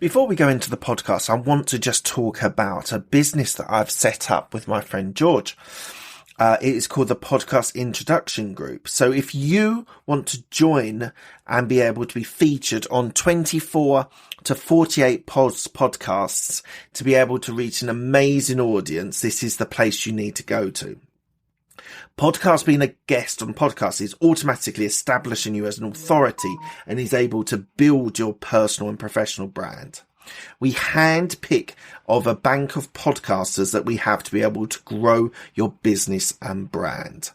Before we go into the podcast, I want to just talk about a business that I've set up with my friend George. It is called the Podcast Introduction Group. So if you want to join and be able to be featured on 24 to 48 podcasts to be able to reach an amazing audience, this is the place you need to go to. Podcast, being a guest on podcasts, is automatically establishing you as an authority and is able to build your personal and professional brand. We handpick of a bank of podcasters that we have to be able to grow your business and brand.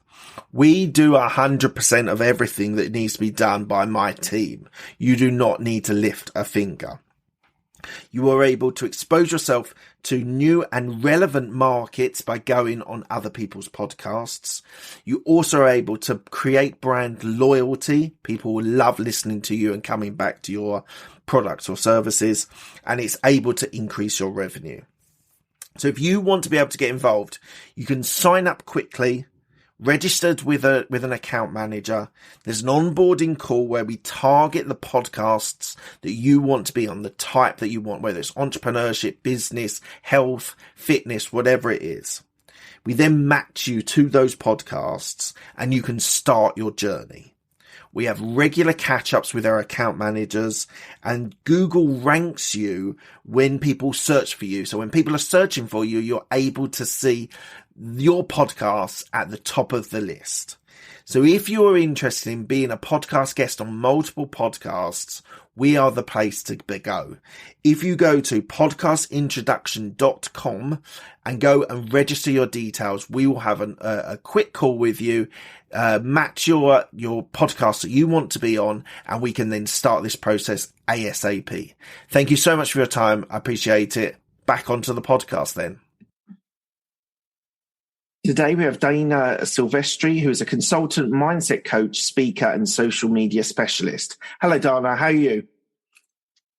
We do 100% of everything that needs to be done by my team. You do not need to lift a finger. You are able to expose yourself to new and relevant markets by going on other people's podcasts. You also are able to create brand loyalty. People will love listening to you and coming back to your products or services, and it's able to increase your revenue. So if you want to be able to get involved, you can sign up quickly, registered with an account manager. There's an onboarding call where we target the podcasts that you want to be on, the type that you want, whether it's entrepreneurship, business, health, fitness, whatever it is. We then match you to those podcasts and you can start your journey. We have regular catch-ups with our account managers, and Google ranks you when people search for you. So when people are searching for you, you're able to see your podcasts at the top of the list. So if you are interested in being a podcast guest on multiple podcasts, we are the place to go. If you go to podcastintroduction.com and go and register your details, we will have a quick call with you, match your podcast that you want to be on, and we can then start this process ASAP. Thank you so much for your time. I appreciate it. Back onto the podcast then. Today we have Dana Silvestri, who is a consultant, mindset coach, speaker, and social media specialist. Hello, Dana. How are you?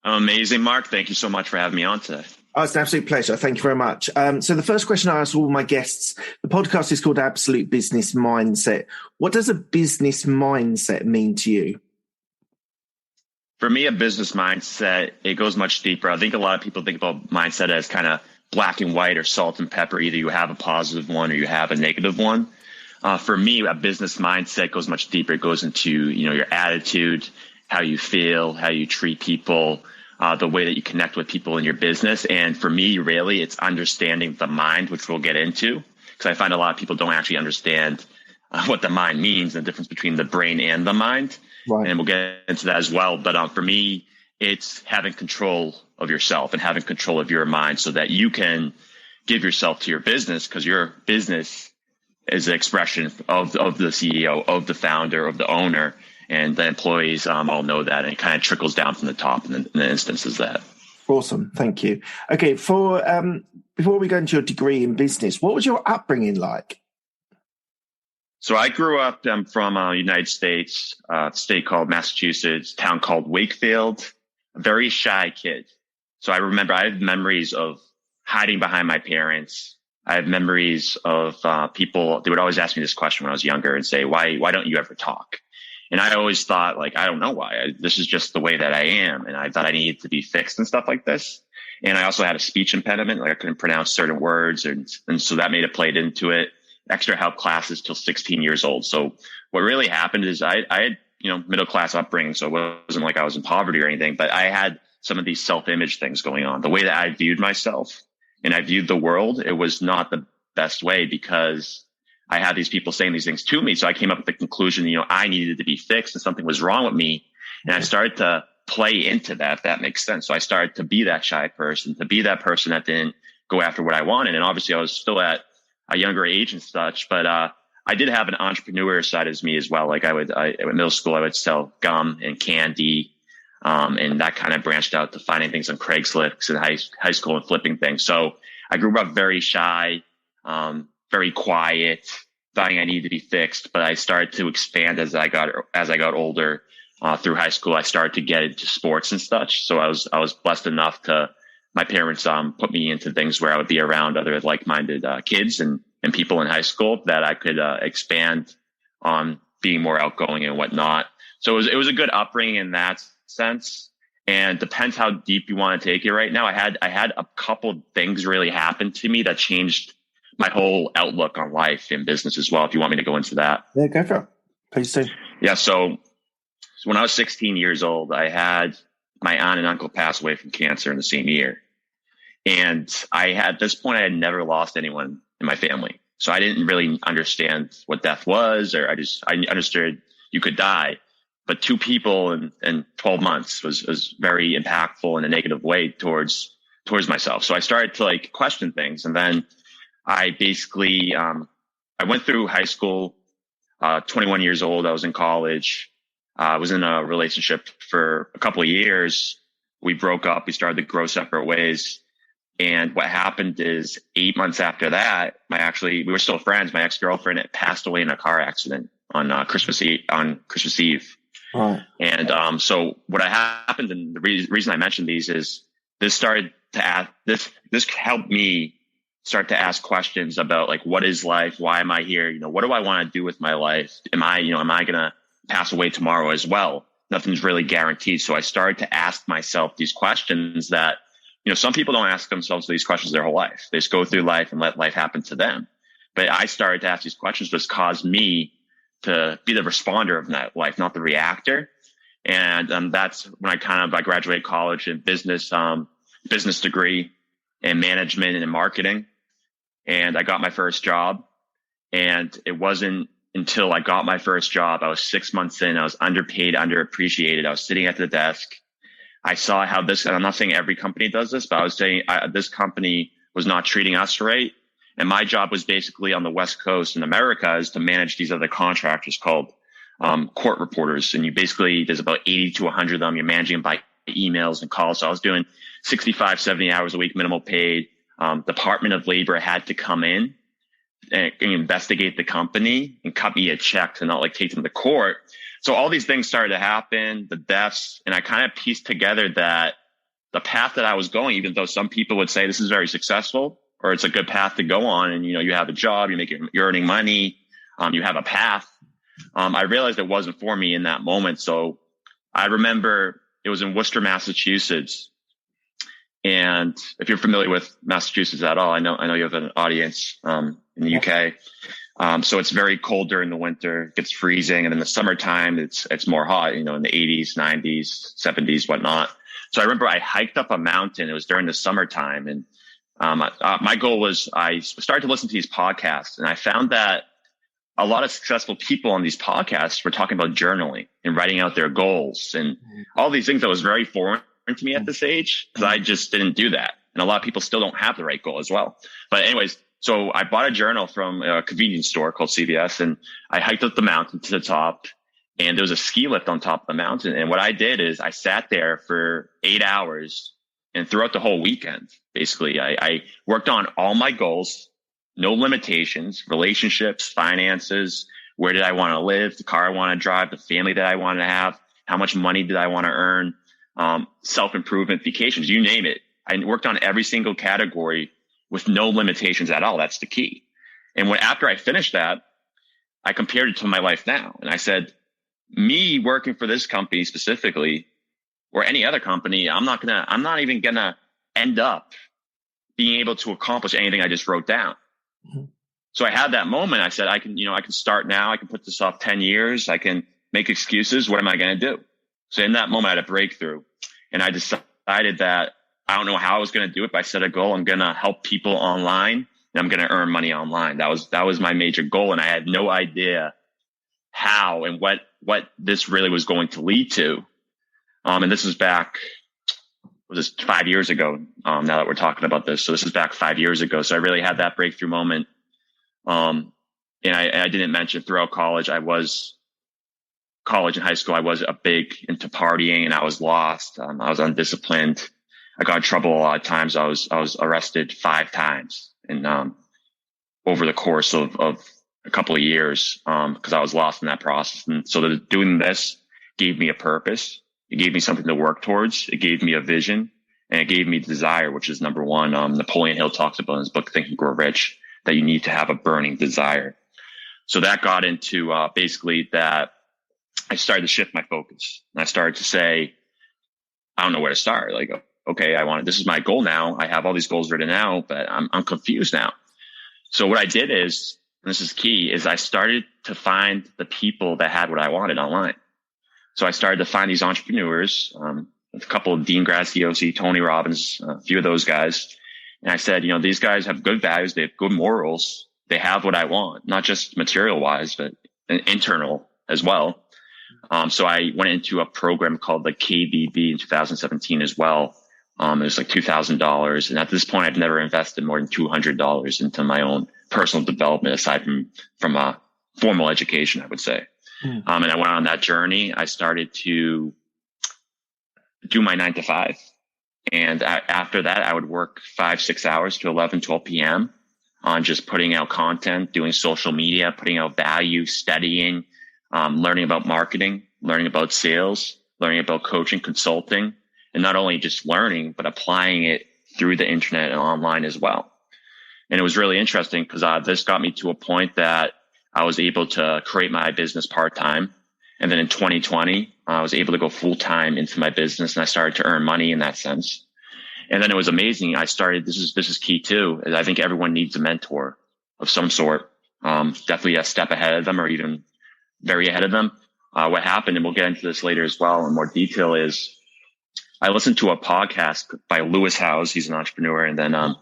Amazing, Mark. Thank you so much for having me on today. Oh, it's an absolute pleasure. Thank you very much. So the first question I ask all my guests, the podcast is called Absolute Business Mindset. What does a business mindset mean to you? For me, a business mindset, it goes much deeper. I think a lot of people think about mindset as kind of black and white or salt and pepper. Either you have a positive one or you have a negative one. For me, a business mindset goes much deeper. It goes into, your attitude, how you feel, how you treat people, the way that you connect with people in your business. And for me, really, it's understanding the mind, which we'll get into, because I find a lot of people don't actually understand what the mind means, the difference between the brain and the mind. Right. And we'll get into that as well. But for me, it's having control of yourself and having control of your mind so that you can give yourself to your business, because your business is an expression of the CEO, of the founder, of the owner, and the employees all know that, and it kind of trickles down from the top in the instances that. Awesome. Thank you. Okay. Before we go into your degree in business, what was your upbringing like? So I grew up from United States, a state called Massachusetts, town called Wakefield, a very shy kid. So I remember I have memories of hiding behind my parents. I have memories of people, they would always ask me this question when I was younger and say, why don't you ever talk? And I always thought, I don't know why. This is just the way that I am. And I thought I needed to be fixed and stuff like this. And I also had a speech impediment, I couldn't pronounce certain words. And so that made it played into it. Extra help classes till 16 years old. So what really happened is I had, middle class upbringing. So it wasn't like I was in poverty or anything, but I had some of these self-image things going on. The way that I viewed myself and I viewed the world, it was not the best way, because I had these people saying these things to me. So I came up with the conclusion, I needed to be fixed and something was wrong with me. And I started to play into that, if that makes sense. So I started to be that shy person, to be that person that didn't go after what I wanted. And obviously I was still at a younger age and such, but I did have an entrepreneur side of me as well. Like in middle school, I would sell gum and candy. And that kind of branched out to finding things on Craigslist in high school and flipping things. So I grew up very shy, very quiet, thought I needed to be fixed, but I started to expand as I got older. Through high school, I started to get into sports and such. So I was blessed enough my parents put me into things where I would be around other like-minded kids and people in high school that I could expand on being more outgoing and whatnot. So it was a good upbringing in that sense. And depends how deep you want to take it right now. I had a couple things really happen to me that changed my whole outlook on life and business as well. If you want me to go into that. Yeah, go for it. Please do. Yeah. So when I was 16 years old, I had my aunt and uncle pass away from cancer in the same year. And at this point, I had never lost anyone in my family. So I didn't really understand what death was, or I understood you could die. But two people in 12 months was very impactful in a negative way towards myself. So I started to like question things. And then I basically, I went through high school, 21 years old. I was in college. I was in a relationship for a couple of years. We broke up. We started to grow separate ways. And what happened is 8 months after that, we were still friends. My ex-girlfriend had passed away in a car accident on Christmas Eve. Right. And so what happened, and the reason I mentioned these is this helped me start to ask questions about like, what is life? Why am I here? What do I want to do with my life? Am I going to pass away tomorrow as well? Nothing's really guaranteed. So I started to ask myself these questions that, some people don't ask themselves these questions their whole life. They just go through life and let life happen to them. But I started to ask these questions, which caused me to be the responder of that life, not the reactor. And that's when I graduated college in business degree in management and in marketing. And I got my first job. And it wasn't until I got my first job, I was 6 months in, I was underpaid, underappreciated. I was sitting at the desk. I saw how and I'm not saying every company does this, but I was saying this company was not treating us right. And my job was basically on the West Coast in America is to manage these other contractors called court reporters. And there's about 80 to 100 of them. You're managing by emails and calls. So I was doing 65, 70 hours a week, minimal paid. Department of Labor had to come in and investigate the company and cut me a check to not like take them to court. So all these things started to happen, the deaths, and I kind of pieced together that the path that I was going, even though some people would say this is very successful or it's a good path to go on, and you have a job, you're earning money, you have a path. I realized it wasn't for me in that moment. So I remember it was in Worcester, Massachusetts. And if you're familiar with Massachusetts at all, I know you have an audience in the UK. So it's very cold during the winter, it gets freezing. And in the summertime, it's more hot, in the 80s, 90s, 70s, whatnot. So I remember I hiked up a mountain. It was during the summertime. And my goal was I started to listen to these podcasts, and I found that a lot of successful people on these podcasts were talking about journaling and writing out their goals and all these things that was very foreign to me at this age, because I just didn't do that. And a lot of people still don't have the right goal as well. But anyways, so I bought a journal from a convenience store called CVS, and I hiked up the mountain to the top, and there was a ski lift on top of the mountain. And what I did is I sat there for 8 hours, and throughout the whole weekend, basically, I worked on all my goals, no limitations, relationships, finances, where did I want to live, the car I want to drive, the family that I want to have, how much money did I want to earn, self-improvement, vacations, you name it. I worked on every single category with no limitations at all. That's the key. And after I finished that, I compared it to my life now. And I said, me working for this company specifically, or any other company, I'm not even gonna end up being able to accomplish anything I just wrote down. Mm-hmm. So I had that moment. I said, I can start now. I can put this off 10 years. I can make excuses. What am I going to do? So in that moment, I had a breakthrough, and I decided that I don't know how I was going to do it, but I set a goal. I'm going to help people online, and I'm going to earn money online. That was my major goal. And I had no idea how and what this really was going to lead to. And this was back, was this 5 years ago? Now that we're talking about this. So this is back 5 years ago. So I really had that breakthrough moment. And I didn't mention throughout college and high school, I was a big into partying, and I was lost. I was undisciplined. I got in trouble a lot of times. I was arrested 5 times over the course of a couple of years, because I was lost in that process. And so doing this gave me a purpose. It gave me something to work towards. It gave me a vision, and it gave me desire, which is number one. Napoleon Hill talks about in his book, Think and Grow Rich, that you need to have a burning desire. So that got into basically that I started to shift my focus, and I started to say, I don't know where to start. Like, okay, this is my goal now. I have all these goals written out, but I'm confused now. So what I did is, and this is key, is I started to find the people that had what I wanted online. So I started to find these entrepreneurs, a couple of Dean Graziosi, Tony Robbins, a few of those guys. And I said, these guys have good values. They have good morals. They have what I want, not just material wise, but internal as well. So I went into a program called the KBB in 2017 as well. It was like $2,000. And at this point, I've never invested more than $200 into my own personal development, aside from a formal education, I would say. And I went on that journey. I started to do my 9 to 5. And after that, I would work 5-6 hours to 11, 12 p.m. on just putting out content, doing social media, putting out value, studying, learning about marketing, learning about sales, learning about coaching, consulting, and not only just learning, but applying it through the internet and online as well. And it was really interesting because this got me to a point that I was able to create my business part-time. And then in 2020, I was able to go full-time into my business, and I started to earn money in that sense. And then it was amazing. This is key too, is I think everyone needs a mentor of some sort, definitely a step ahead of them or even very ahead of them. What happened, and we'll get into this later as well in more detail, is I listened to a podcast by Lewis Howes. He's an entrepreneur. And then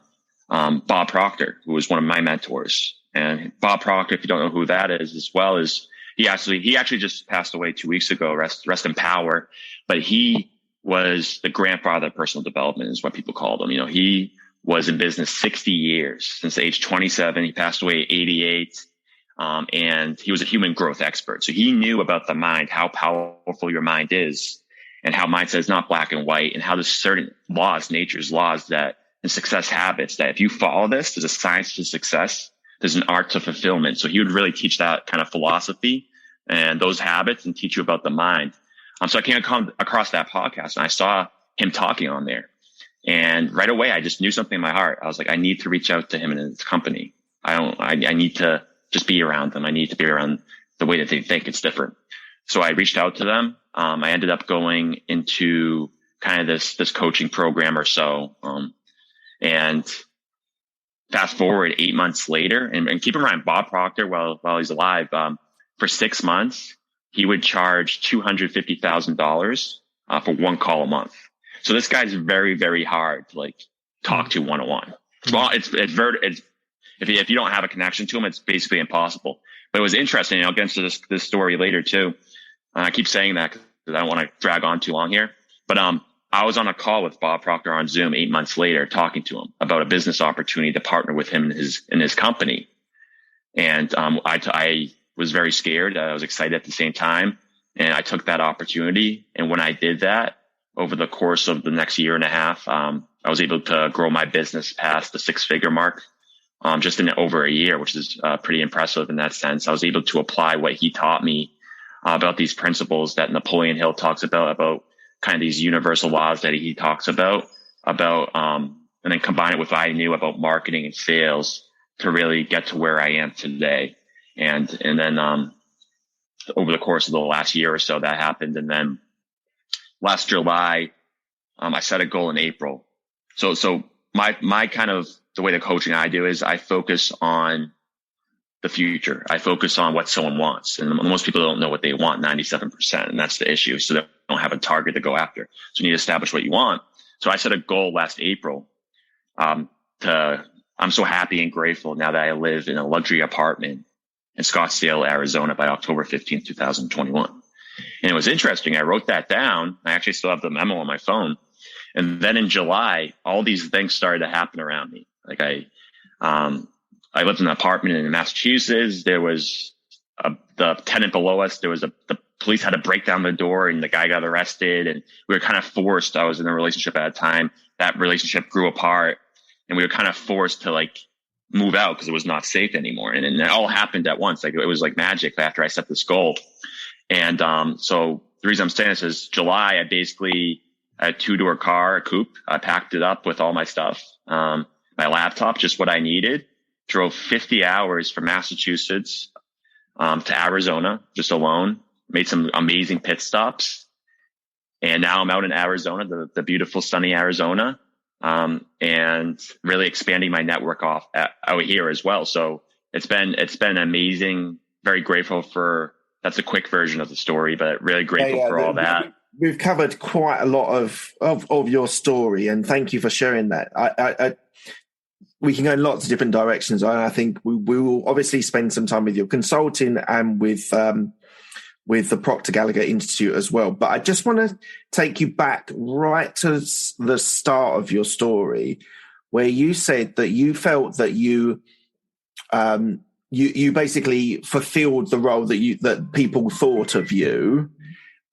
Bob Proctor, who was one of my mentors. And Bob Proctor, if you don't know who that is, as well as he actually just passed away 2 weeks ago, rest in power. But he was the grandfather of personal development, is what people called him. He was in business 60 years, since age 27. He passed away at 88. And he was a human growth expert. So he knew about the mind, how powerful your mind is, and how mindset is not black and white, and how there's certain laws, nature's laws, and success habits, that if you follow this, there's a science to success. There's an art to fulfillment. So he would really teach that kind of philosophy and those habits and teach you about the mind. So I came across that podcast, and I saw him talking on there. And right away, I just knew something in my heart. I was like, I need to reach out to him and his company. I need to just be around them. I need to be around the way that they think. It's different. So I reached out to them. I ended up going into kind of this coaching program or so. And fast forward 8 months later, and keep in mind, Bob Proctor, while he's alive, for 6 months, he would charge $250,000 for one call a month. So this guy's very, very hard to talk to one-on-one. Well, if you don't have a connection to him, it's basically impossible. But it was interesting. I'll get into this story later too. I keep saying that because I don't want to drag on too long here. But I was on a call with Bob Proctor on Zoom 8 months later, talking to him about a business opportunity to partner with him in his company. And I was very scared. I was excited at the same time, and I took that opportunity. And when I did that, over the course of the next year and a half, I was able to grow my business past the 6-figure mark. Just in over a year, which is pretty impressive in that sense. I was able to apply what he taught me about these principles that Napoleon Hill talks about kind of these universal laws that he talks about, and then combine it with what I knew about marketing and sales to really get to where I am today. And then over the course of the last year or so, that happened. And then last July, I set a goal in April. So my kind of, the way the coaching I do is I focus on the future. I focus on what someone wants. And most people don't know what they want, 97%. And that's the issue. So they don't have a target to go after. So you need to establish what you want. So I set a goal last April. I'm so happy and grateful now that I live in a luxury apartment in Scottsdale, Arizona by October 15th, 2021. And it was interesting. I wrote that down. I actually still have the memo on my phone. And then in July, all these things started to happen around me. Like I lived in an apartment in Massachusetts. There was the tenant below us. The police had to break down the door, and the guy got arrested. And we were kind of forced. I was in a relationship at a time. That relationship grew apart, and we were kind of forced to move out because it was not safe anymore. And it all happened at once. It was like magic after I set this goal. And so the reason I'm saying this is July, I basically had a 2-door car, a coupe. I packed it up with all my stuff. My laptop, just what I needed, drove 50 hours from Massachusetts to Arizona, just alone, made some amazing pit stops. And now I'm out in Arizona, the beautiful sunny Arizona, and really expanding my network out here as well. So it's been amazing. Very grateful that's a quick version of the story, but really grateful for all that. We've covered quite a lot of your story, and thank you for sharing that. We can go in lots of different directions. I think we will obviously spend some time with your consulting and with the Proctor Gallagher Institute as well. But I just want to take you back right to the start of your story, where you said that you felt that you basically fulfilled the role that people thought of you,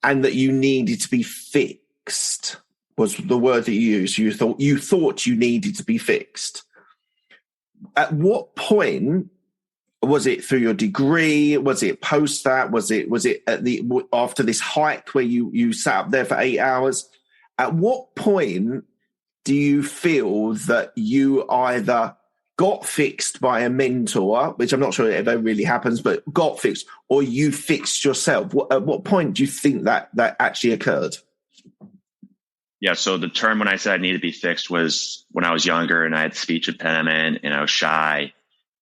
and that you needed to be fixed was the word that you used. You thought you needed to be fixed. At what point? Was it through your degree? Was it post that? Was it after this hike where you sat up there for 8 hours? At what point do you feel that you either got fixed by a mentor, which I'm not sure it ever really happens, but got fixed, or you fixed yourself? At what point do you think that actually occurred? Yeah, so the term when I said I needed to be fixed was when I was younger and I had speech impediment and I was shy.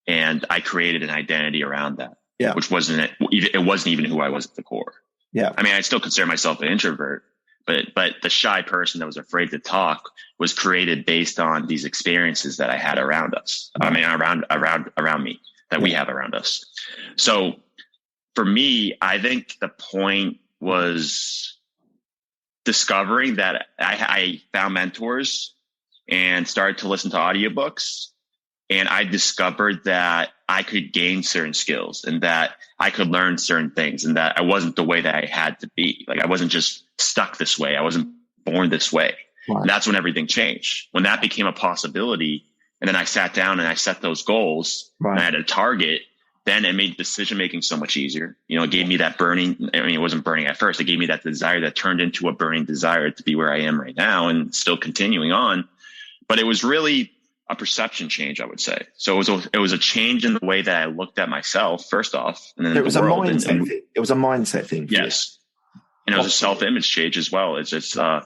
And I created an identity around that, which wasn't even who I was at the core. Yeah. I mean, I still consider myself an introvert, but the shy person that was afraid to talk was created based on these experiences that I had around us. I mean, around me, that we have around us. So for me, I think the point was discovering that I found mentors and started to listen to audiobooks. And I discovered that I could gain certain skills and that I could learn certain things and that I wasn't the way that I had to be. Like I wasn't just stuck this way. I wasn't born this way. Right. And that's when everything changed. When that became a possibility, and then I sat down and I set those goals, right, and I had a target, then it made decision-making so much easier. It gave me that burning, I mean, it wasn't burning at first. It gave me that desire that turned into a burning desire to be where I am right now and still continuing on. But it was really a perception change, I would say. So it was a change in the way that I looked at myself, first off, and then it was a mindset thing. It was a mindset thing. Yes. And it was a self-image change as well. It's the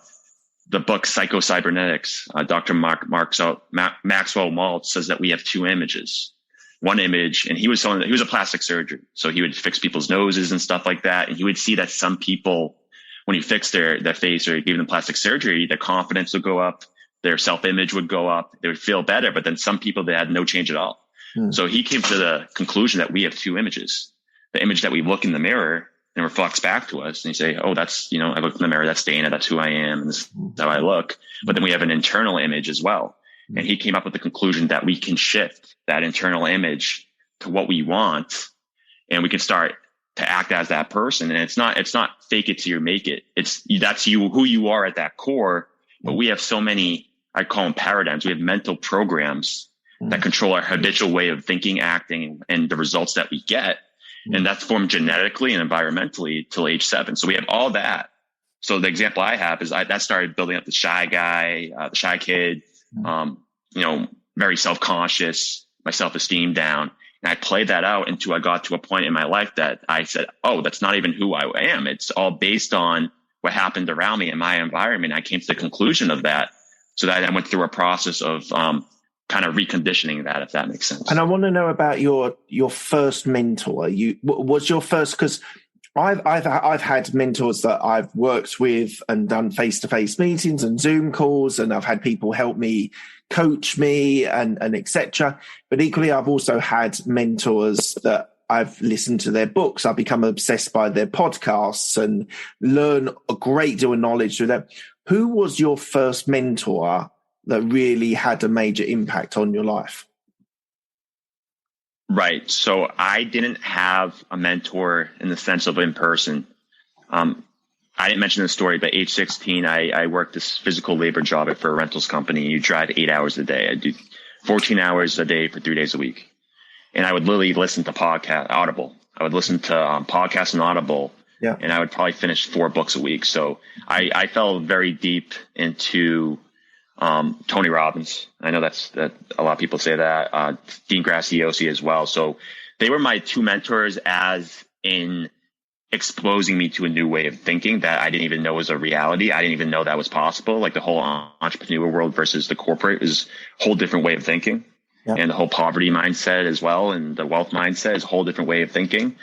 book Psycho-Cybernetics. Dr. Maxwell Maltz says that we have two images. One image, and he was a plastic surgeon. So he would fix people's noses and stuff like that. And he would see that some people, when he fixed their face or gave them plastic surgery, their confidence would go up. Their self-image would go up. They would feel better. But then some people, they had no change at all. So he came to the conclusion that we have two images. The image that we look in the mirror and reflects back to us. And you say, oh, that's, I look in the mirror. That's Dana. That's who I am. And this is how I look. But then we have an internal image as well. And he came up with the conclusion that we can shift that internal image to what we want. And we can start to act as that person. And it's not fake it till you make it. That's you, who you are at that core. But we have so many, I call them paradigms. We have mental programs that control our habitual way of thinking, acting, and the results that we get. And that's formed genetically and environmentally till age 7. So we have all that. So the example I have is that started building up the shy guy, the shy kid, very self-conscious, my self-esteem down. And I played that out until I got to a point in my life that I said, oh, that's not even who I am. It's all based on what happened around me in my environment. I came to the conclusion of that. So that I went through a process of kind of reconditioning that, if that makes sense. And I want to know about your first mentor. Was your first, because I've had mentors that I've worked with and done face-to-face meetings and Zoom calls, and I've had people help me, coach me, and etc. But equally, I've also had mentors that I've listened to their books. I've become obsessed by their podcasts and learn a great deal of knowledge through them. Who was your first mentor that really had a major impact on your life? Right. So I didn't have a mentor in the sense of in person. I didn't mention the story, but age 16, I worked this physical labor job for a rentals company. You drive 8 hours a day. I do 14 hours a day for 3 days a week. And I would literally listen to Audible. I would listen to podcasts on Audible. Yeah. And I would probably finish 4 books a week. So I fell very deep into Tony Robbins. I know that a lot of people say that. Dean Graziosi as well. So they were my two mentors, as in exposing me to a new way of thinking that I didn't even know was a reality. I didn't even know that was possible. Like the whole entrepreneur world versus the corporate is a whole different way of thinking. Yep. And the whole poverty mindset as well. And the wealth mindset is a whole different way of thinking.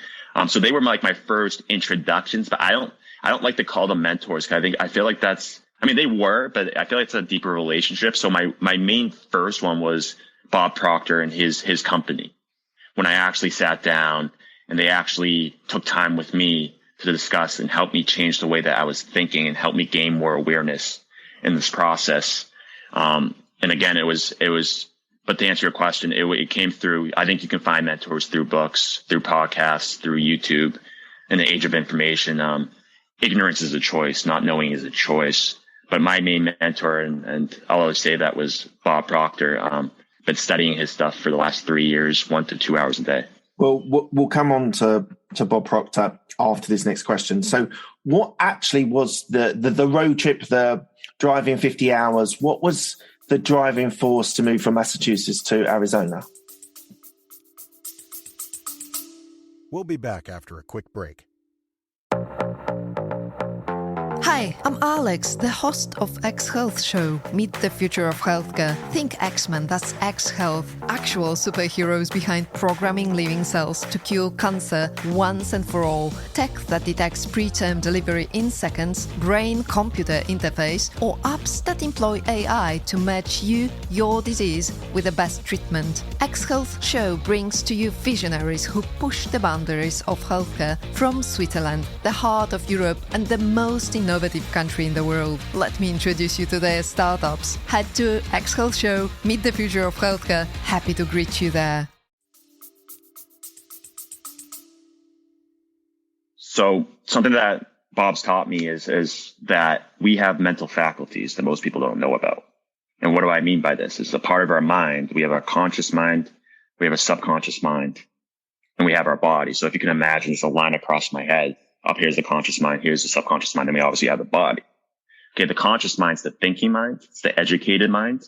So they were like my first introductions, but I don't like to call them mentors. I feel like they were, but I feel like it's a deeper relationship. So my main first one was Bob Proctor and his company. When I actually sat down and they actually took time with me to discuss and help me change the way that I was thinking and help me gain more awareness in this process. And again, but to answer your question, it came through, I think you can find mentors through books, through podcasts, through YouTube. In the age of information, ignorance is a choice, not knowing is a choice. But my main mentor, and I'll always say that, was Bob Proctor. Been studying his stuff for the last 3 years, 1 to 2 hours a day. Well, we'll come on to Bob Proctor after this next question. So what actually was the road trip, the driving 50 hours, what was the driving force to move from Massachusetts to Arizona? We'll be back after a quick break. Hi, I'm Alex, the host of X Health Show, Meet the Future of Healthcare. Think X-Men, that's X Health, actual superheroes behind programming living cells to cure cancer once and for all. Tech that detects preterm delivery in seconds, brain-computer interface, or apps that employ AI to match you, your disease, with the best treatment. X Health Show brings to you visionaries who push the boundaries of healthcare from Switzerland, the heart of Europe, and the most innovative country in the world. Let me introduce you to their startups. Head to X Health Show, Meet the Future of Healthcare. Happy to greet you there. So something that Bob's taught me is that we have mental faculties that most people don't know about. And what do I mean by this? It's a part of our mind. We have our conscious mind, we have a subconscious mind, and we have our body. So if you can imagine, it's a line across my head. Up here's the conscious mind, here's the subconscious mind, and we obviously have the body. Okay, the conscious mind's the thinking mind, it's the educated mind.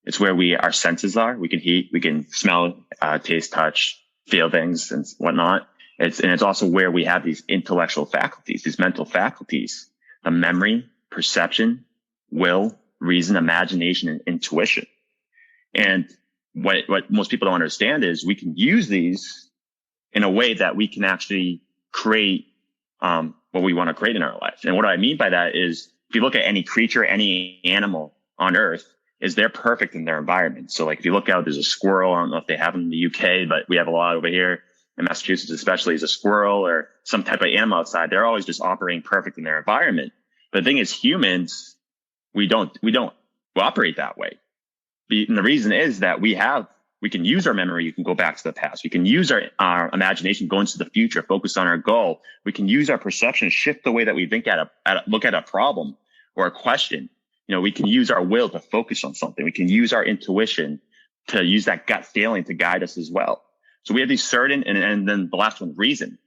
It's where our senses are. We can heat, we can smell, taste, touch, feel things and whatnot. It's also where we have these intellectual faculties, these mental faculties, the memory, perception, will, reason, imagination, and intuition. And what most people don't understand is we can use these in a way that we can actually create what we want to create in our life. And what I mean by that is, if you look at any creature, any animal on Earth, they're perfect in their environment. So like if you look out, there's a squirrel. I don't know if they have them in the UK, but we have a lot over here in Massachusetts, especially, is a squirrel or some type of animal outside. They're always just operating perfect in their environment. But the thing is, humans, we don't operate that way. And the reason is that we can use our memory. You can go back to the past. We can use our imagination, go into the future, focus on our goal. We can use our perception, shift the way that we think look at a problem or a question. We can use our will to focus on something. We can use our intuition to use that gut feeling to guide us as well. So we have these certain, and then the last one, reason.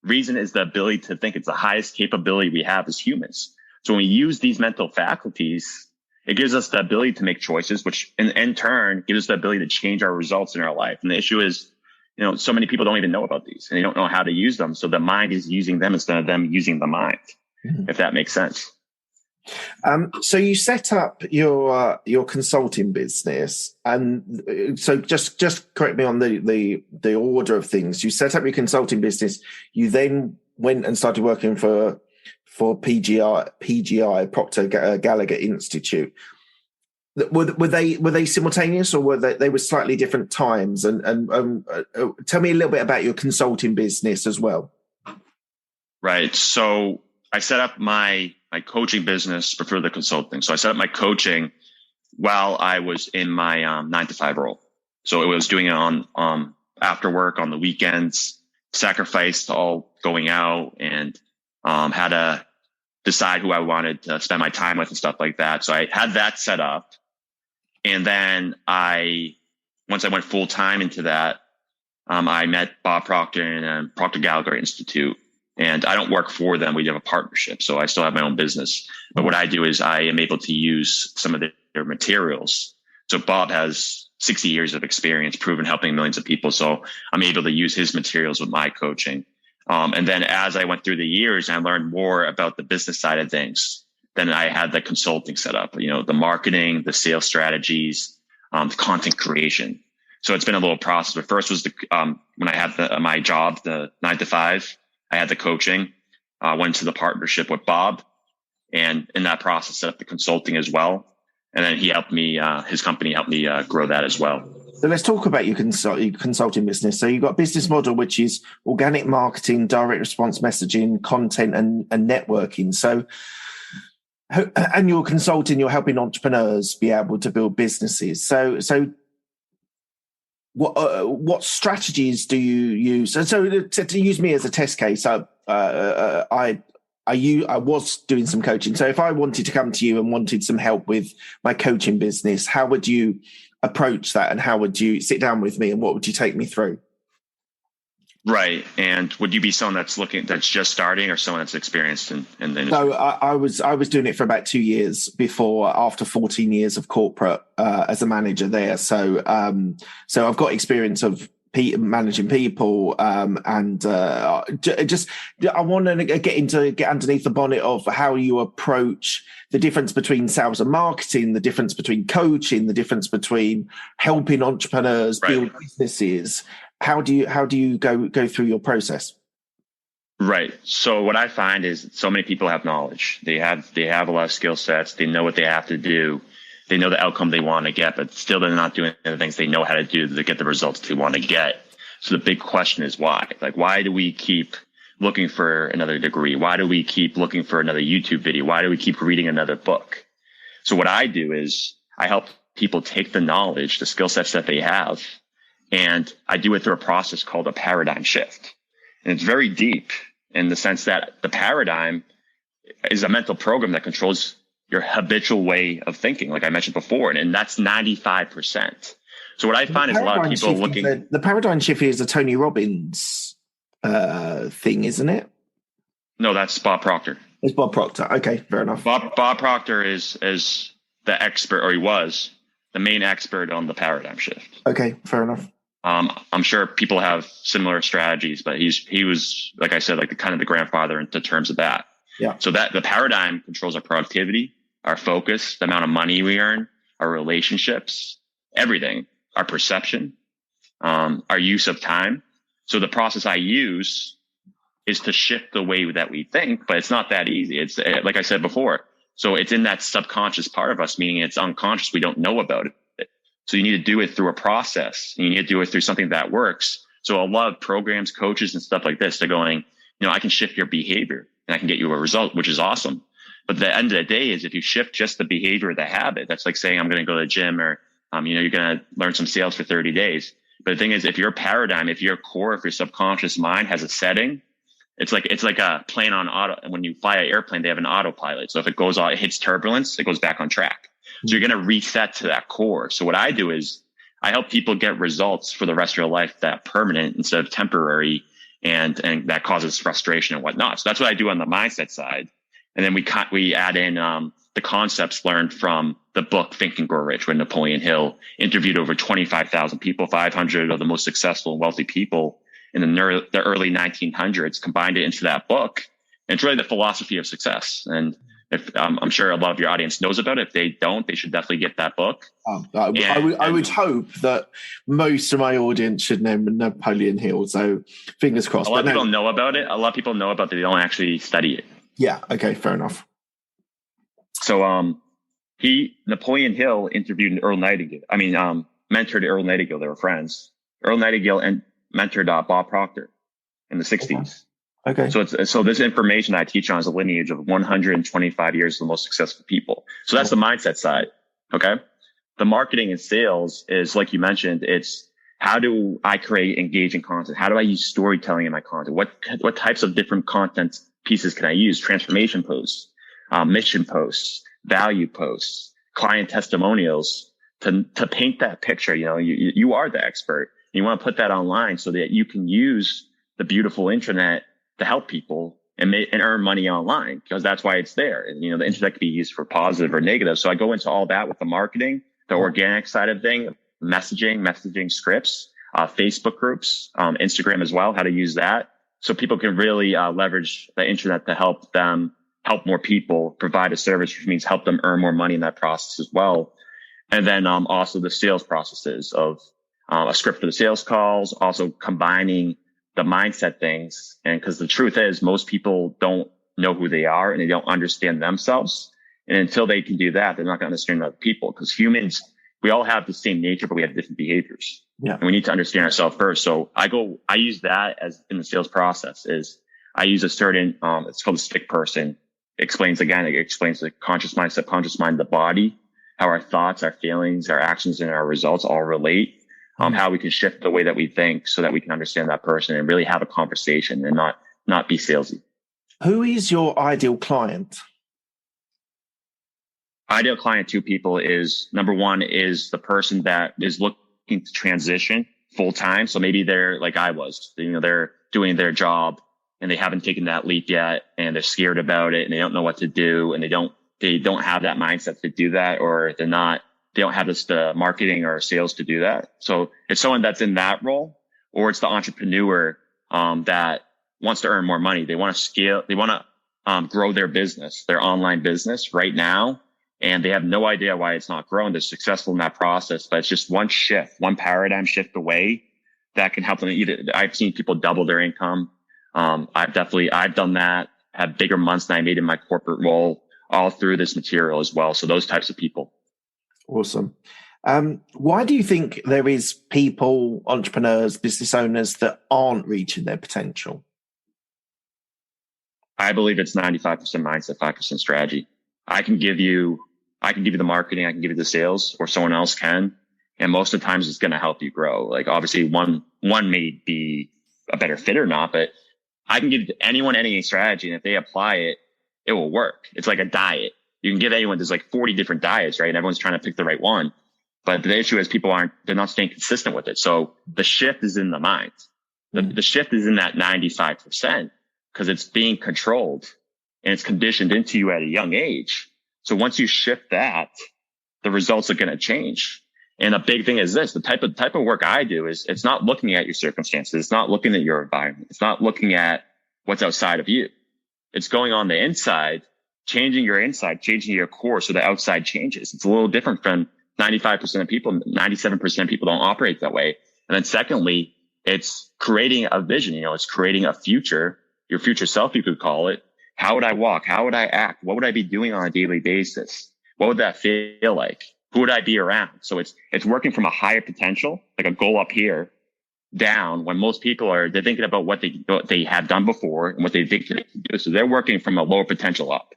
Reason is the ability to think. It's the highest capability we have as humans. So when we use these mental faculties, it gives us the ability to make choices, which in turn gives us the ability to change our results in our life. And the issue is, so many people don't even know about these and they don't know how to use them. So the mind is using them instead of them using the mind, if that makes sense. So you set up your consulting business, and so just correct me on the order of things. You set up your consulting business. You then went and started working for PGI, Proctor Gallagher Institute. Were they simultaneous, or were they were slightly different times? And tell me a little bit about your consulting business as well. Right. So I set up my coaching business before the consulting. So I set up my coaching while I was in my 9-to-5 role. So it was doing it on after work, on the weekends, sacrificed all going out, and had to decide who I wanted to spend my time with and stuff like that. So I had that set up. And then once I went full time into that, I met Bob Proctor and Proctor Gallagher Institute. And I don't work for them. We have a partnership. So I still have my own business. But what I do is I am able to use some of their materials. So Bob has 60 years of experience, proven helping millions of people. So I'm able to use his materials with my coaching. And then as I went through the years, I learned more about the business side of things. Then I had the consulting set up, the marketing, the sales strategies, the content creation. So it's been a little process. But first was when I had my job, the 9 to 5, I had the coaching, went to the partnership with Bob, and in that process set up the consulting as well. And then he helped me, his company helped me grow that as well. So let's talk about your consulting business. So you've got a business model, which is organic marketing, direct response messaging, content and networking. So, and you're consulting, you're helping entrepreneurs be able to build businesses. So what strategies do you use? So to use me as a test case, I was doing some coaching. So if I wanted to come to you and wanted some help with my coaching business, how would you approach that, and how would you sit down with me, and what would you take me through? Right. And would you be someone that's just starting, or someone that's experienced in the industry? No, I was doing it for about 2 years after 14 years of corporate as a manager there. So I've got experience of managing people, and I want to get underneath the bonnet of how you approach the difference between sales and marketing, the difference between coaching, the difference between helping entrepreneurs build businesses. How do you go through your process? Right. So what I find is so many people have knowledge. They have a lot of skill sets. They know what they have to do. They know the outcome they want to get, but still they're not doing the things they know how to do to get the results they want to get. So the big question is why? Like, why do we keep looking for another degree? Why do we keep looking for another YouTube video? Why do we keep reading another book? So what I do is I help people take the knowledge, the skill sets that they have, and I do it through a process called a paradigm shift. And it's very deep in the sense that the paradigm is a mental program that controls your habitual way of thinking, like I mentioned before, and that's 95%. So what I find is a lot of people looking. The paradigm shift is a Tony Robbins thing, isn't it? No, that's Bob Proctor. It's Bob Proctor. Okay, fair enough. Bob Proctor is the expert, or he was the main expert on the paradigm shift. Okay, fair enough. I'm sure people have similar strategies, but he was, like I said, like the grandfather in terms of that. Yeah. So that the paradigm controls our productivity, our focus, the amount of money we earn, our relationships, everything, our perception, our use of time. So the process I use is to shift the way that we think, but it's not that easy. It's like I said before. So it's in that subconscious part of us, meaning it's unconscious. We don't know about it. So you need to do it through a process. And you need to do it through something that works. So a lot of programs, coaches and stuff like this, they're going, I can shift your behavior and I can get you a result, which is awesome. But the end of the day is if you shift just the behavior, the habit, that's like saying I'm going to go to the gym, or, you're going to learn some sales for 30 days. But the thing is, if your paradigm, if your core, if your subconscious mind has a setting, it's like a plane on auto. When you fly an airplane, they have an autopilot. So if it hits turbulence, it goes back on track. So you're going to reset to that core. So what I do is I help people get results for the rest of your life that permanent instead of temporary, and that causes frustration and whatnot. So that's what I do on the mindset side. And then we add in the concepts learned from the book Think and Grow Rich, where Napoleon Hill interviewed over 25,000 people, 500 of the most successful and wealthy people in the early 1900s, combined it into that book. And it's really the philosophy of success. And if I'm sure a lot of your audience knows about it. If they don't, they should definitely get that book. I would hope that most of my audience should know Napoleon Hill. So fingers crossed. A lot of people know about it. A lot of people know about it. They don't actually study it. Yeah. Okay. Fair enough. So Napoleon Hill interviewed Earl Nightingale. Mentored Earl Nightingale. They were friends. Earl Nightingale mentored Bob Proctor in the 60s. Okay. So this information I teach on is a lineage of 125 years of the most successful people. So that's the mindset side. Okay. The marketing and sales is, like you mentioned, it's how do I create engaging content? How do I use storytelling in my content? What types of different content pieces can I use? Transformation posts, mission posts, value posts, client testimonials to paint that picture. You are the expert. You want to put that online so that you can use the beautiful internet to help people and earn money online, because that's why it's there. And, the internet can be used for positive or negative. So I go into all that with the marketing, the organic side of things, messaging scripts, Facebook groups, Instagram as well, how to use that, so people can really leverage the internet to help them help more people, provide a service, which means help them earn more money in that process as well. And then also the sales processes of a script for the sales calls, also combining the mindset things. And because the truth is, most people don't know who they are and they don't understand themselves. And until they can do that, they're not going to understand other people, because humans, we all have the same nature, but we have different behaviors. Yeah. And we need to understand ourselves first. So I use that as in the sales process is I use a certain, it's called the stick person. It explains the conscious mind, subconscious mind, the body, how our thoughts, our feelings, our actions, and our results all relate. How we can shift the way that we think so that we can understand that person and really have a conversation and not be salesy. Who is your ideal client? Ideal client, two people is, number one is the person that is looking to transition full time. So maybe they're like I was, they're doing their job and they haven't taken that leap yet and they're scared about it and they don't know what to do and they don't have that mindset to do that, or they don't have the marketing or sales to do that. So it's someone that's in that role, or it's the entrepreneur that wants to earn more money. They want to scale. They want to grow their business, their online business right now. And they have no idea why it's not growing. They're successful in that process, but it's just one shift, one paradigm shift away that can help them. I've seen people double their income. I've done that, have bigger months than I made in my corporate role, all through this material as well. So those types of people. Awesome. Why do you think there is people, entrepreneurs, business owners that aren't reaching their potential? I believe it's 95% mindset, 5% strategy. I can give you the marketing, I can give you the sales, or someone else can. And most of the times it's going to help you grow. Like obviously one may be a better fit or not, but I can give anyone any strategy. And if they apply it, it will work. It's like a diet. You can give anyone, there's like 40 different diets, right? And everyone's trying to pick the right one. But the issue is they're not staying consistent with it. So the shift is in the mind. The shift is in that 95% because it's being controlled and it's conditioned into you at a young age. So once you shift that, the results are going to change. And a big thing is this, the type of work I do is it's not looking at your circumstances. It's not looking at your environment. It's not looking at what's outside of you. It's going on the inside, changing your inside, changing your core so the outside changes. It's a little different from 95% of people. 97% of people don't operate that way. And then secondly, it's creating a vision. It's creating a future, your future self, you could call it. How would I walk? How would I act? What would I be doing on a daily basis? What would that feel like? Who would I be around? So it's working from a higher potential, like a goal up here, down, when most people they're thinking about what they have done before and what they think they can do. So they're working from a lower potential up.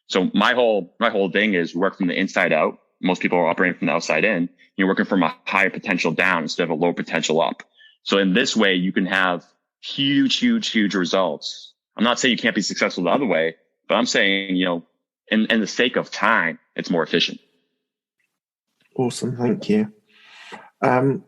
So my whole thing is work from the inside out. Most people are operating from the outside in. You're working from a higher potential down instead of a low potential up. So in this way, you can have huge, huge, huge results. I'm not saying you can't be successful the other way, but I'm saying, in the sake of time, it's more efficient. Awesome. Thank you. How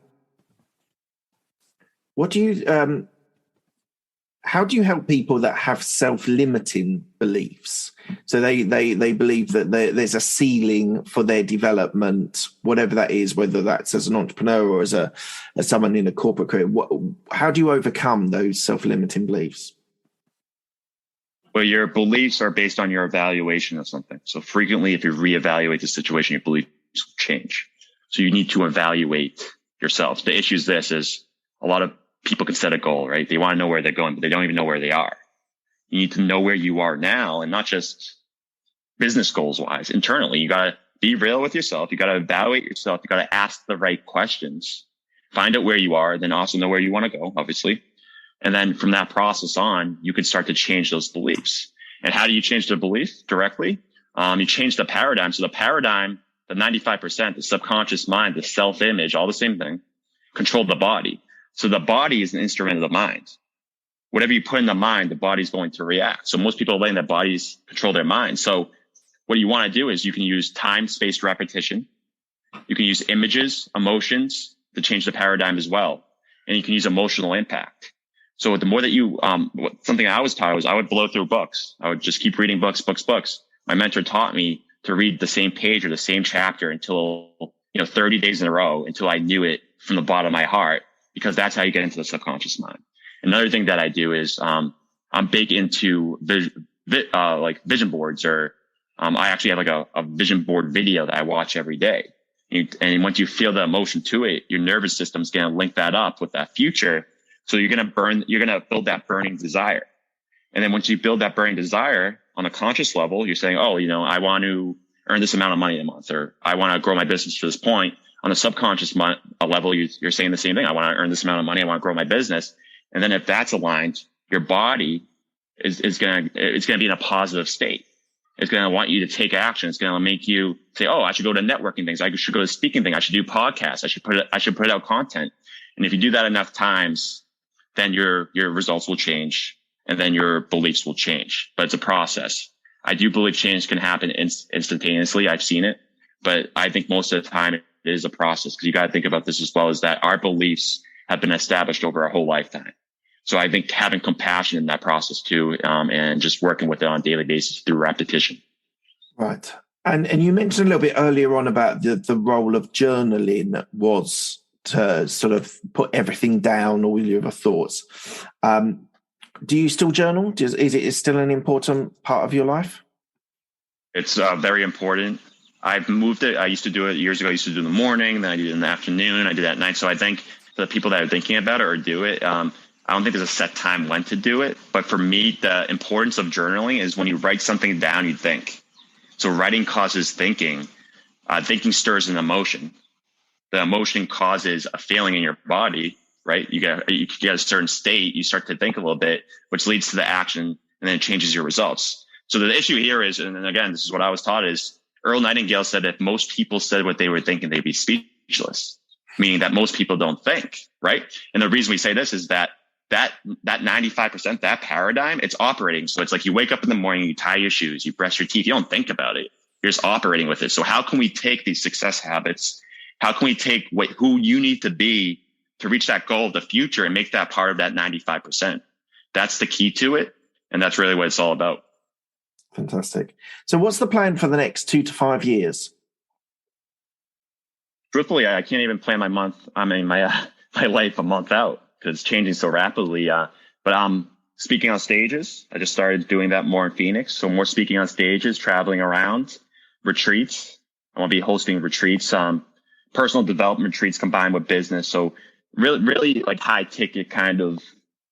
do you help people that have self-limiting beliefs? So they believe that there's a ceiling for their development, whatever that is, whether that's as an entrepreneur or as someone in a corporate career. How do you overcome those self-limiting beliefs? Well, your beliefs are based on your evaluation of something. So frequently, if you reevaluate the situation, your beliefs will change. So you need to evaluate yourself. The issue is a lot of people can set a goal, right? They want to know where they're going, but they don't even know where they are. You need to know where you are now, and not just business goals wise. Internally, you got to be real with yourself. You got to evaluate yourself. You got to ask the right questions, find out where you are, then also know where you want to go, obviously. And then from that process on, you can start to change those beliefs. And how do you change the belief directly? You change the paradigm. So the paradigm, the 95%, the subconscious mind, the self-image, all the same thing, control the body. So the body is an instrument of the mind. Whatever you put in the mind, the body's going to react. So most people are letting their bodies control their mind. So what you want to do is you can use time-spaced repetition. You can use images, emotions to change the paradigm as well. And you can use emotional impact. So the more that something I was taught was I would blow through books. I would just keep reading books. My mentor taught me to read the same page or the same chapter until, 30 days in a row until I knew it from the bottom of my heart, because that's how you get into the subconscious mind. Another thing that I do is, I'm big into like vision boards, or, I actually have like a vision board video that I watch every day. And once you feel the emotion to it, your nervous system is going to link that up with that future. So you're going to build that burning desire. And then once you build that burning desire on a conscious level, you're saying, oh, I want to earn this amount of money a month, or I want to grow my business to this point. On a subconscious level, you're saying the same thing. I want to earn this amount of money. I want to grow my business. And then if that's aligned, your body is going to be in a positive state. It's going to want you to take action. It's going to make you say, oh, I should go to networking things. I should go to speaking things. I should do podcasts. I should put out content. And if you do that enough times, then your results will change, and then your beliefs will change. But it's a process. I do believe change can happen instantaneously. I've seen it, but I think most of the time it is a process, because you got to think about this as well, as that our beliefs have been established over our whole lifetime. So I think having compassion in that process too, and just working with it on a daily basis through repetition. Right. And you mentioned a little bit earlier on about the role of journaling was to sort of put everything down, all your thoughts. Do you still journal? Is it still an important part of your life? It's very important. I've moved it. I used to do it years ago. I used to do it in the morning, then I do it in the afternoon. I do that at night. So I think the people that are thinking about it or do it, I don't think there's a set time when to do it. But for me, the importance of journaling is when you write something down, you think. So writing causes thinking. Thinking stirs an emotion. The emotion causes a feeling in your body, right? You get a certain state, you start to think a little bit, which leads to the action, and then it changes your results. So the issue here is, and again, this is what I was taught, is Earl Nightingale said if most people said what they were thinking, they'd be speechless, meaning that most people don't think, right? And the reason we say this is that 95%, that paradigm, it's operating. So it's like you wake up in the morning, you tie your shoes, you brush your teeth, you don't think about it. You're just operating with it. So how can we take these success habits? How can we take who you need to be to reach that goal of the future and make that part of that 95%? That's the key to it. And that's really what it's all about. Fantastic. So what's the plan for the next 2 to 5 years? Truthfully, I can't even plan my life a month out, because it's changing so rapidly. But I'm speaking on stages. I just started doing that more in Phoenix. So more speaking on stages, traveling around, retreats. I want to be hosting retreats, personal development retreats combined with business. So really like high ticket kind of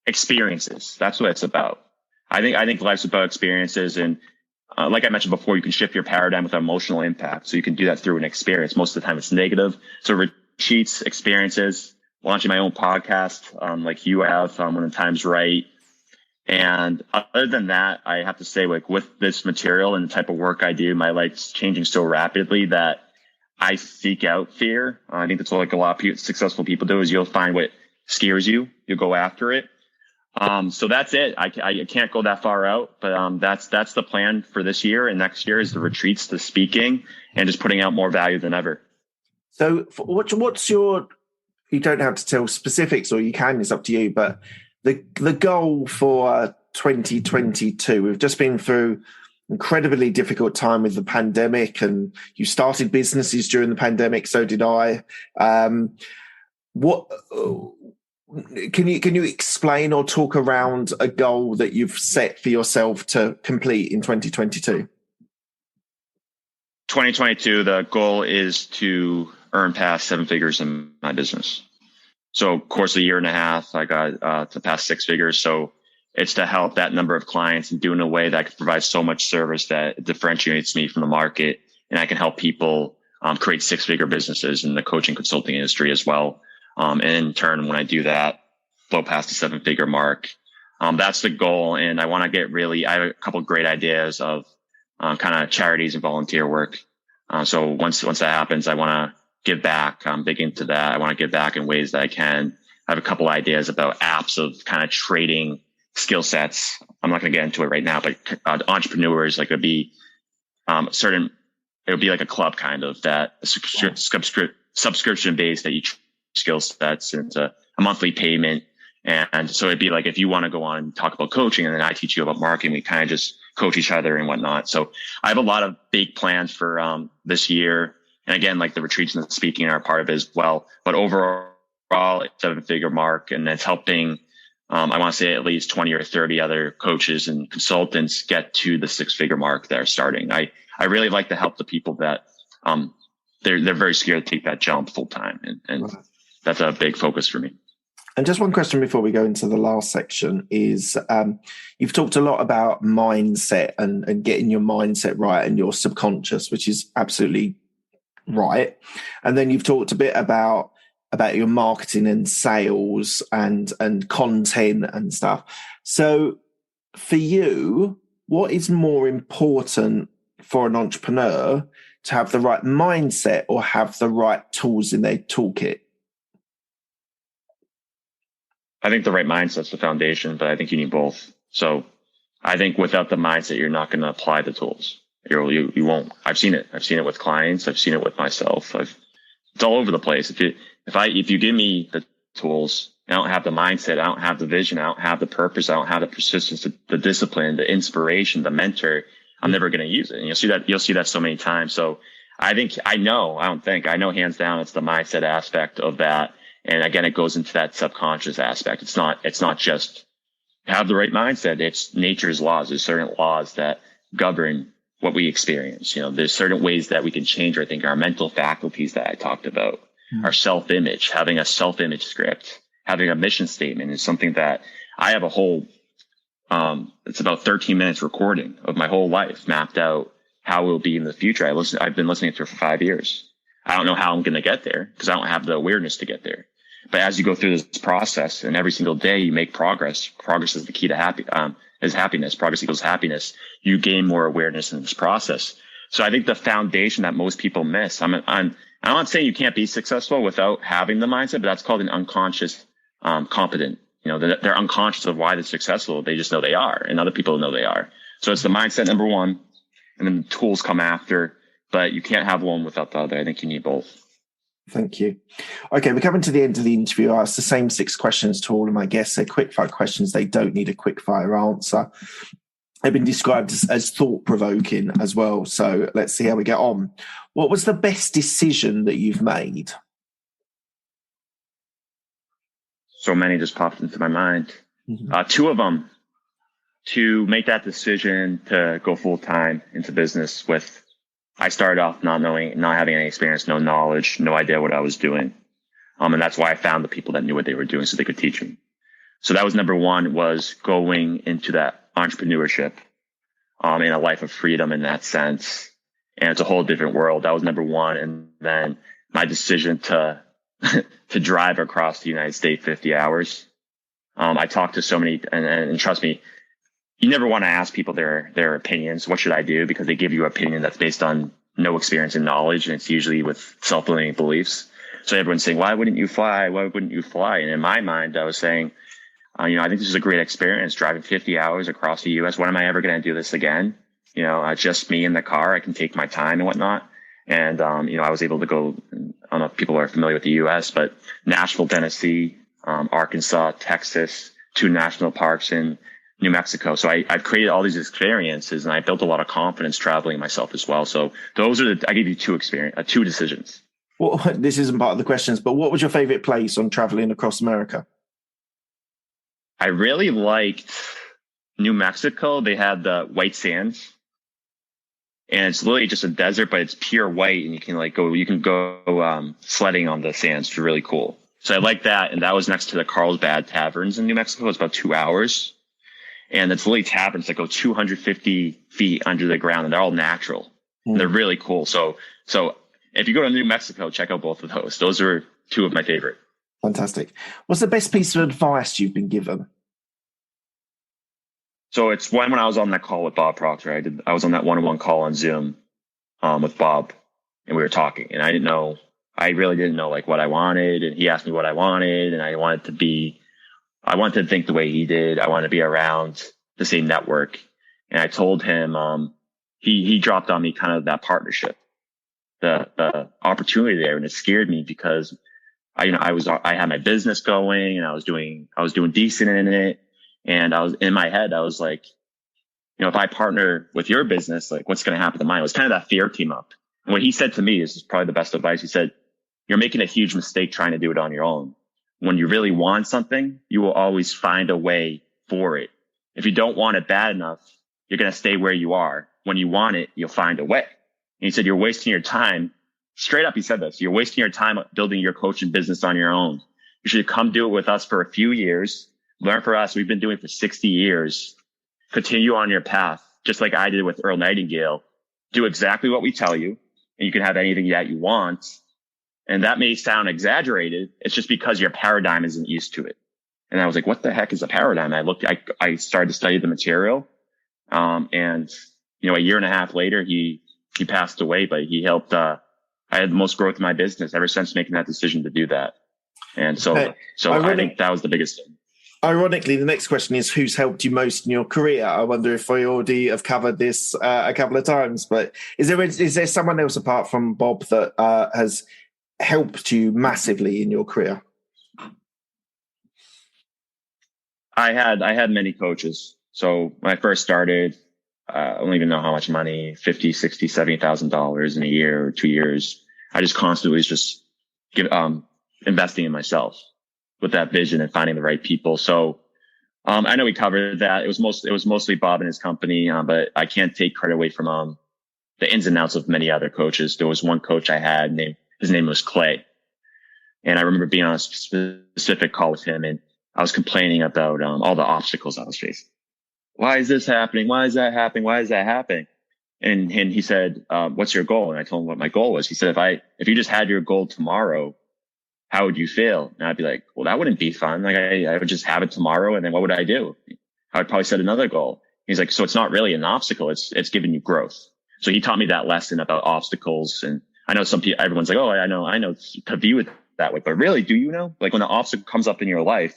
experiences. That's what it's about. I think life's about experiences. And like I mentioned before, you can shift your paradigm with emotional impact. So you can do that through an experience. Most of the time it's negative. So retreats, experiences, launching my own podcast, like you have, when the time's right. And other than that, I have to say, like, with this material and the type of work I do, my life's changing so rapidly that I seek out fear. I think that's what, like, a lot of successful people do, is you'll find what scares you. You'll go after it. So that's it. I can't go that far out, but that's the plan for this year and next year, is the retreats, the speaking, and just putting out more value than ever. So what's your, you don't have to tell specifics, or you can, it's up to you, but the goal for 2022, we've just been through incredibly difficult time with the pandemic, and you started businesses during the pandemic. So did I. What can you explain or talk around a goal that you've set for yourself to complete in 2022? 2022, the goal is to earn past 7 figures in my business. So, of course, a year and a half, I got to past 6 figures. So it's to help that number of clients and do it in a way that I can provide so much service that it differentiates me from the market, and I can help people create 6-figure businesses in the coaching consulting industry as well. And in turn, when I do that, flow past the 7-figure mark. That's the goal. And I want to I have a couple of great ideas of kind of charities and volunteer work. So once that happens, I want to give back. I'm big into that. I want to give back in ways that I can. I have a couple ideas about apps of kind of trading skill sets. I'm not going to get into it right now, but entrepreneurs, like, it would be it would be like a club kind of, that subscription based, that you skill sets into a monthly payment. And so it'd be like, if you want to go on and talk about coaching, and then I teach you about marketing, we kind of just coach each other and whatnot. So I have a lot of big plans for this year. And again, like, the retreats and the speaking are part of it as well. But overall, it's a 7-figure mark, and it's helping I want to say at least 20 or 30 other coaches and consultants get to the 6-figure mark that are starting. I really like to help the people that, they're very scared to take that jump full time. And Right. That's a big focus for me. And just one question before we go into the last section is, you've talked a lot about mindset and getting your mindset right and your subconscious, which is absolutely right. And then you've talked a bit about your marketing and sales and content and stuff. So for you, what is more important for an entrepreneur, to have the right mindset or have the right tools in their toolkit? I think the right mindset's the foundation, but I think you need both. So I think without the mindset, you're not going to apply the tools. You won't. I've seen it. I've seen it with clients. I've seen it with myself. It's all over the place. If you give me the tools, I don't have the mindset, I don't have the vision, I don't have the purpose, I don't have the persistence, the discipline, the inspiration, the mentor, I'm never going to use it. And you'll see that so many times. So I know hands down, it's the mindset aspect of that. And again, it goes into that subconscious aspect. It's not just have the right mindset. It's nature's laws. There's certain laws that govern what we experience. There's certain ways that we can change our mental faculties that I talked about. Our self-image, having a self-image script, having a mission statement is something that I have a whole, it's about 13 minutes recording of my whole life mapped out how it will be in the future. I've been listening to it for 5 years. I don't know how I'm going to get there because I don't have the awareness to get there. But as you go through this process and every single day you make progress is the key to happiness. Progress equals happiness. You gain more awareness in this process. So I think the foundation that most people miss, I'm not saying you can't be successful without having the mindset, but that's called an unconscious, competent. They're unconscious of why they're successful. They just know they are, and other people know they are. So it's the mindset, number one, and then the tools come after, but you can't have one without the other. I think you need both. Thank you. Okay, we're coming to the end of the interview. I asked the same 6 questions to all of my guests. They're quick-fire questions. They don't need a quick-fire answer. They've been described as thought-provoking as well. So let's see how we get on. What was the best decision that you've made? So many just popped into my mind. Mm-hmm. 2 of them, to make that decision to go full-time into business with. I started off not having any experience, no knowledge, no idea what I was doing. And that's why I found the people that knew what they were doing so they could teach me. So that was number 1, was going into that entrepreneurship, in a life of freedom in that sense. And it's a whole different world. That was number 1. And then my decision to drive across the United States 50 hours. I talked to so many, and trust me, you never want to ask people their opinions. What should I do? Because they give you an opinion that's based on no experience and knowledge. And it's usually with self-limiting beliefs. So everyone's saying, why wouldn't you fly? Why wouldn't you fly? And in my mind, I was saying, I think this is a great experience, driving 50 hours across the US. When am I ever going to do this again? Just me in the car. I can take my time and whatnot. And, I was able to go, I don't know if people are familiar with the US, but Nashville, Tennessee, Arkansas, Texas, 2 national parks in New Mexico. So I've created all these experiences, and I built a lot of confidence traveling myself as well. So those are I gave you 2 decisions. Well, this isn't part of the questions, but what was your favorite place on traveling across America? I really liked New Mexico. They had the white sands, and it's literally just a desert, but it's pure white, and you can go sledding on the sands. It's really cool. So I like that. And that was next to the Carlsbad Taverns in New Mexico. It's about 2 hours. And it's literally taverns that go 250 feet under the ground, and they're all natural. They're really cool. So if you go to New Mexico, check out both of those. Those are 2 of my favorite. Fantastic. What's the best piece of advice you've been given? So it's when I was on that call with Bob Proctor. I was on that one-on-one call on Zoom with Bob, and we were talking. And I really didn't know what I wanted. And he asked me what I wanted, and I wanted to think the way he did. I wanted to be around the same network. And I told him, he dropped on me kind of that partnership, the opportunity there. And it scared me because I had my business going, and I was doing decent in it. And in my head, I was like, if I partner with your business, what's going to happen to mine? It was kind of that fear came up. And what he said to me is probably the best advice. He said, you're making a huge mistake trying to do it on your own. when you really want something, you will always find a way for it. If you don't want it bad enough, you're going to stay where you are. When you want it, you'll find a way. And he said, you're wasting your time. Straight up, he said this. You're wasting your time building your coaching business on your own. You should come do it with us for a few years. Learn for us. We've been doing it for 60 years. Continue on your path, just like I did with Earl Nightingale. Do exactly what we tell you, and you can have anything that you want. And that may sound exaggerated. It's just because your paradigm isn't used to it. And I was like, what the heck is a paradigm? I started to study the material. And a year and a half later, he passed away, but he helped, I had the most growth in my business ever since making that decision to do that. And so I think that was the biggest thing. Ironically, the next question is, who's helped you most in your career? I wonder if I already have covered this a couple of times, but is there someone else apart from Bob that has helped you massively in your career? I had many coaches. So when I first started, I don't even know how much money, $50,000, $60,000, $70,000 in a year or 2 years. I just constantly was just investing in myself with that vision and finding the right people. So, I know we covered that. It was mostly Bob and his company, but I can't take credit away from, the ins and outs of many other coaches. There was one coach I had his name was Clay. And I remember being on a specific call with him, and I was complaining about, all the obstacles I was facing. Why is this happening? Why is that happening? Why is that happening? And he said, what's your goal? And I told him what my goal was. He said, if you just had your goal tomorrow, how would you feel? And I'd be like, well, that wouldn't be fun. Like I would just have it tomorrow. And then what would I do? I would probably set another goal. He's like, so it's not really an obstacle. It's giving you growth. So he taught me that lesson about obstacles. And I know everyone's like, oh, I know to view it that way, but really, do you know? Like when an obstacle comes up in your life,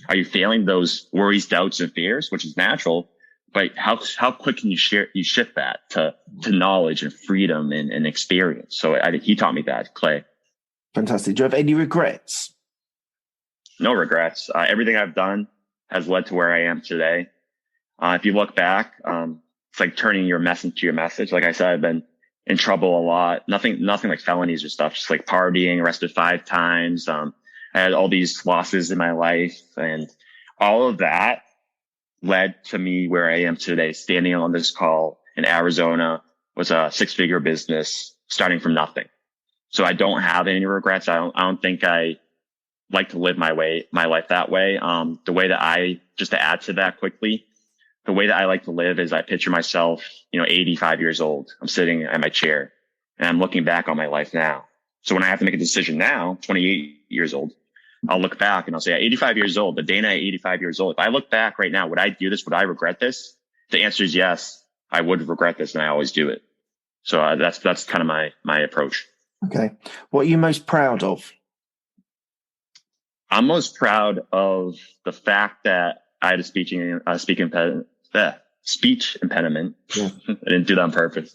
are you feeling those worries, doubts, and fears, which is natural? But how quick can you shift that to knowledge and freedom and experience? So he taught me that, Clay. Fantastic. Do you have any regrets? No regrets. Everything I've done has led to where I am today. If you look back, it's like turning your mess into your message. Like I said, I've been in trouble a lot. Nothing like felonies or stuff, just like partying, arrested 5 times. I had all these losses in my life, and all of that led to me where I am today, standing on this call in Arizona. Was a 6-figure business starting from nothing. So I don't have any regrets. I don't think I like to live my life that way. The way that just to add to that quickly, the way that I like to live is I picture myself, 85 years old. I'm sitting at my chair and I'm looking back on my life now. So when I have to make a decision now, 28 years old, I'll look back and I'll say, at 85 years old, the Dana at 85 years old, if I look back right now, would I do this? Would I regret this? The answer is yes, I would regret this, and I always do it. So that's kind of my approach. Okay. What are you most proud of? I'm most proud of the fact that I had a speech impediment. Yeah. I didn't do that on purpose.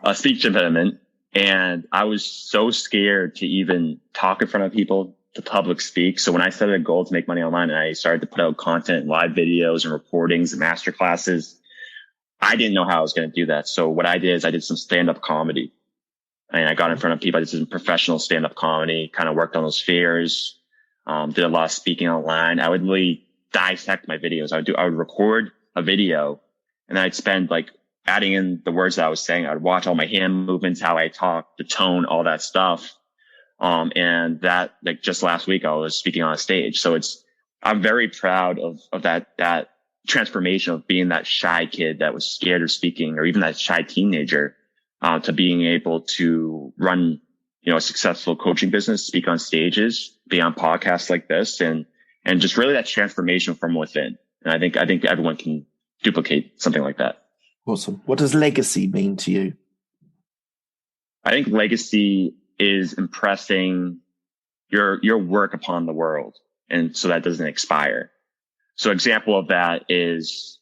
A speech impediment. And I was so scared to even talk in front of people, to public speak. So when I set a goal to make money online and I started to put out content, live videos and recordings and master classes, I didn't know how I was going to do that. So what I did is I did some stand-up comedy. And I got in front of people. I did some professional stand-up comedy, kind of worked on those fears, did a lot of speaking online. I would really dissect my videos. I would record a video, and then I'd spend like adding in the words that I was saying. I would watch all my hand movements, how I talk, the tone, all that stuff. And that, like just last week, I was speaking on a stage. So I'm very proud of that transformation of being that shy kid that was scared of speaking, or even that shy teenager, to being able to run, a successful coaching business, speak on stages, be on podcasts like this, and just really that transformation from within. And I think everyone can duplicate something like that. Awesome. What does legacy mean to you? I think legacy is impressing your work upon the world, and so that doesn't expire. So example of that is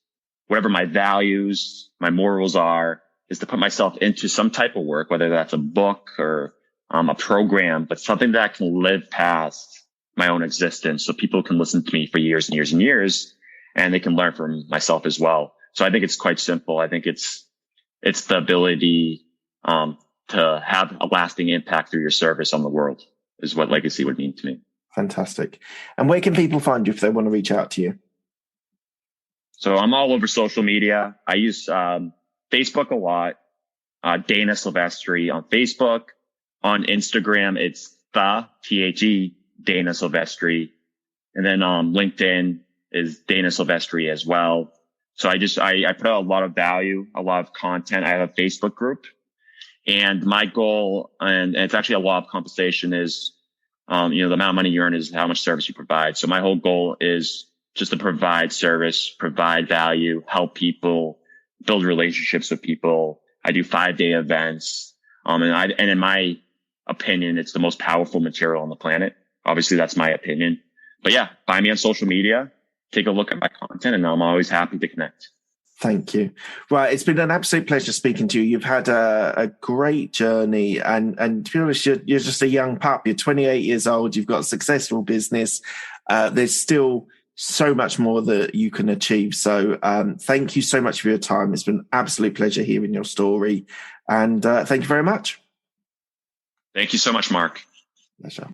whatever my values, my morals are, is to put myself into some type of work, whether that's a book or a program, but something that can live past my own existence, so people can listen to me for years and years and years, and they can learn from myself as well. So I think it's quite simple. I think it's the ability to have a lasting impact through your service on the world is what legacy would mean to me. Fantastic. And where can people find you if they want to reach out to you? So I'm all over social media. I use Facebook a lot. Dana Silvestri on Facebook. On Instagram, it's THE Dana Silvestri. And then LinkedIn is Dana Silvestri as well. So I put out a lot of value, a lot of content. I have a Facebook group, and my goal, and it's actually a law of compensation, is the amount of money you earn is how much service you provide. So my whole goal is just to provide service, provide value, help people, build relationships with people. I do 5-day events. And in my opinion, it's the most powerful material on the planet. Obviously, that's my opinion. But yeah, find me on social media, take a look at my content, and I'm always happy to connect. Thank you. Right. It's been an absolute pleasure speaking to you. You've had a great journey, and to be honest, you're just a young pup. You're 28 years old. You've got a successful business. There's still so much more that you can achieve. So thank you so much for your time. It's been an absolute pleasure hearing your story. And thank you very much. Thank you so much, Mark. Pleasure.